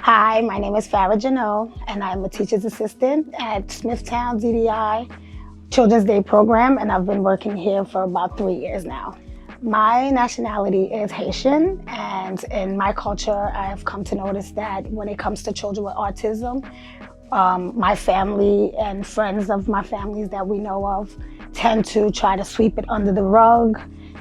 Hi, my name is Farah Janeau, and I'm a teacher's assistant at Smithtown DDI Children's Day Program, and I've been working here for about 3 years now. My nationality is Haitian, and in my culture, I have come to notice that when it comes to children with autism, my family and friends of my families that we know of tend to try to sweep it under the rug.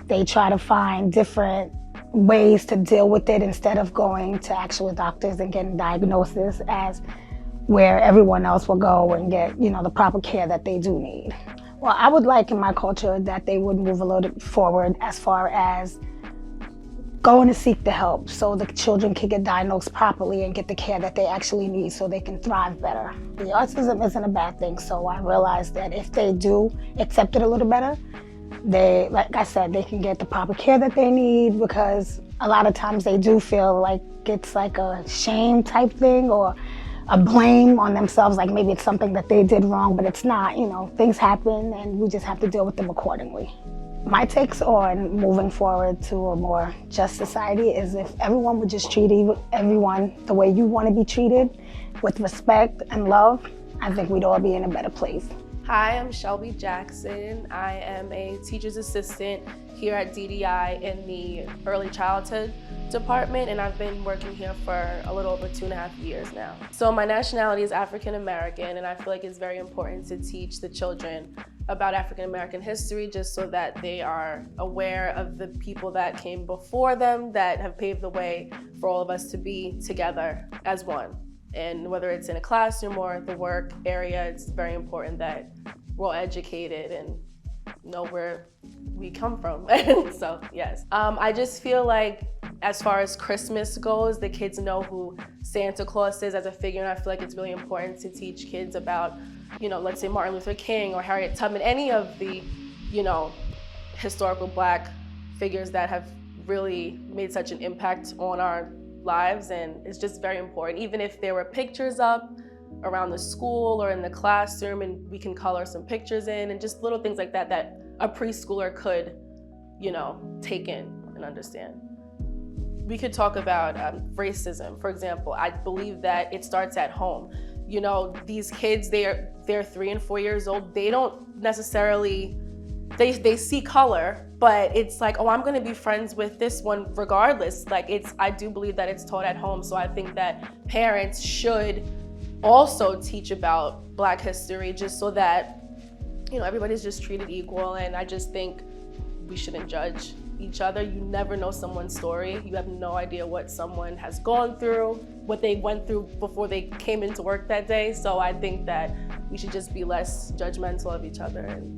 They try to find different ways to deal with it instead of going to actual doctors and getting diagnosis as where everyone else will go and get, the proper care that they do need. Well, I would like in my culture that they would move a little forward as far as going to seek the help so the children can get diagnosed properly and get the care that they actually need so they can thrive better. The autism isn't a bad thing, so I realized that if they do accept it a little better, like I said, they can get the proper care that they need, because a lot of times they do feel like it's like a shame type thing or a blame on themselves, like maybe it's something that they did wrong, but it's not. Things happen and we just have to deal with them accordingly. My takes on moving forward to a more just society is if everyone would just treat everyone the way you want to be treated, with respect and love, I think we'd all be in a better place. Hi, I'm Shelby Jackson. I am a teacher's assistant here at DDI in the early childhood department, and I've been working here for a little over 2.5 years now. So my nationality is African American, and I feel like it's very important to teach the children about African American history just so that they are aware of the people that came before them that have paved the way for all of us to be together as one. And whether it's in a classroom or the work area, it's very important that we're all educated and know where we come from. So yes, I just feel like as far as Christmas goes, the kids know who Santa Claus is as a figure, and I feel like it's really important to teach kids about, let's say Martin Luther King or Harriet Tubman, any of the, historical Black figures that have really made such an impact on our lives. And it's just very important, even if there were pictures up around the school or in the classroom and we can color some pictures in, and just little things like that that a preschooler could, take in and understand. We could talk about racism, for example. I believe that it starts at home. These kids, they're 3 and 4 years old. They don't necessarily, they see color, but it's like, oh, I'm gonna be friends with this one regardless. I do believe that it's taught at home. So I think that parents should also teach about Black history just so that, everybody's just treated equal. And I just think we shouldn't judge each other. You never know someone's story. You have no idea what someone has gone through, what they went through before they came into work that day. So I think that we should just be less judgmental of each other. And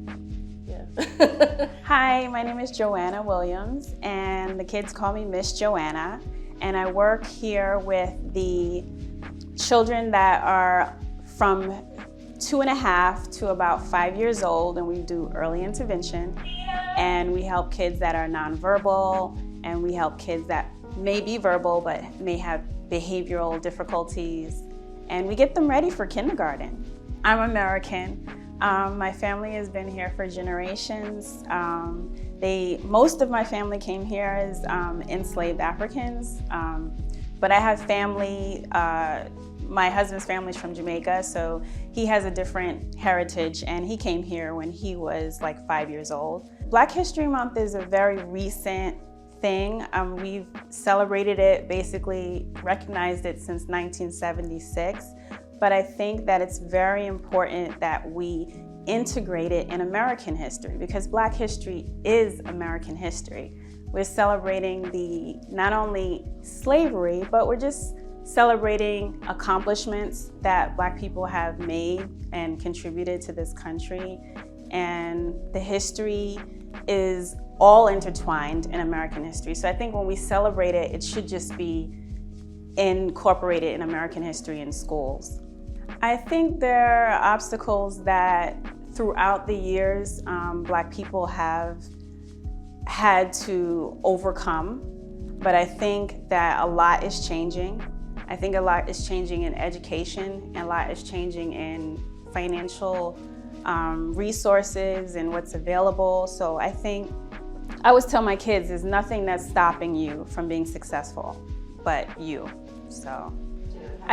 yeah. Hi, my name is Joanna Williams, and the kids call me Miss Joanna. And I work here with the children that are from 2.5 to about 5 years old, and we do early intervention. And we help kids that are nonverbal, and we help kids that may be verbal but may have behavioral difficulties. And we get them ready for kindergarten. I'm American. My family has been here for generations. Most of my family came here as enslaved Africans, but I have family, my husband's family's from Jamaica, so he has a different heritage, and he came here when he was like 5 years old. Black History Month is a very recent thing. We've celebrated it, basically recognized it since 1976. But I think that it's very important that we integrate it in American history, because Black history is American history. We're celebrating not only slavery, but we're just celebrating accomplishments that Black people have made and contributed to this country. And the history is all intertwined in American history. So I think when we celebrate it, it should just be incorporated in American history in schools. I think there are obstacles that throughout the years Black people have had to overcome, but I think that a lot is changing. I think a lot is changing in education, and a lot is changing in financial resources and what's available. So I think, I always tell my kids, there's nothing that's stopping you from being successful but you. So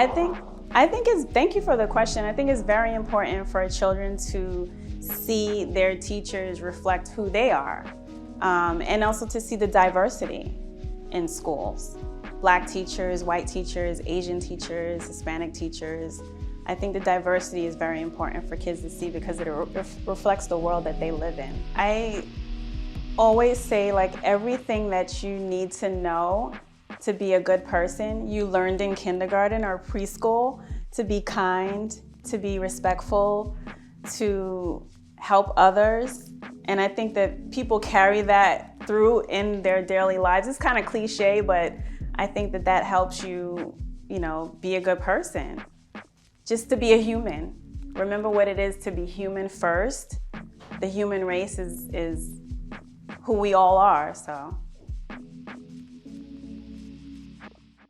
Thank you for the question. I think it's very important for children to see their teachers reflect who they are, and also to see the diversity in schools. Black teachers, white teachers, Asian teachers, Hispanic teachers. I think the diversity is very important for kids to see because it reflects the world that they live in. I always say, like, everything that you need to know to be a good person, you learned in kindergarten or preschool, to be kind, to be respectful, to help others. And I think that people carry that through in their daily lives. It's kind of cliche, but I think that that helps you, be a good person. Just to be a human. Remember what it is to be human first. The human race is who we all are, so.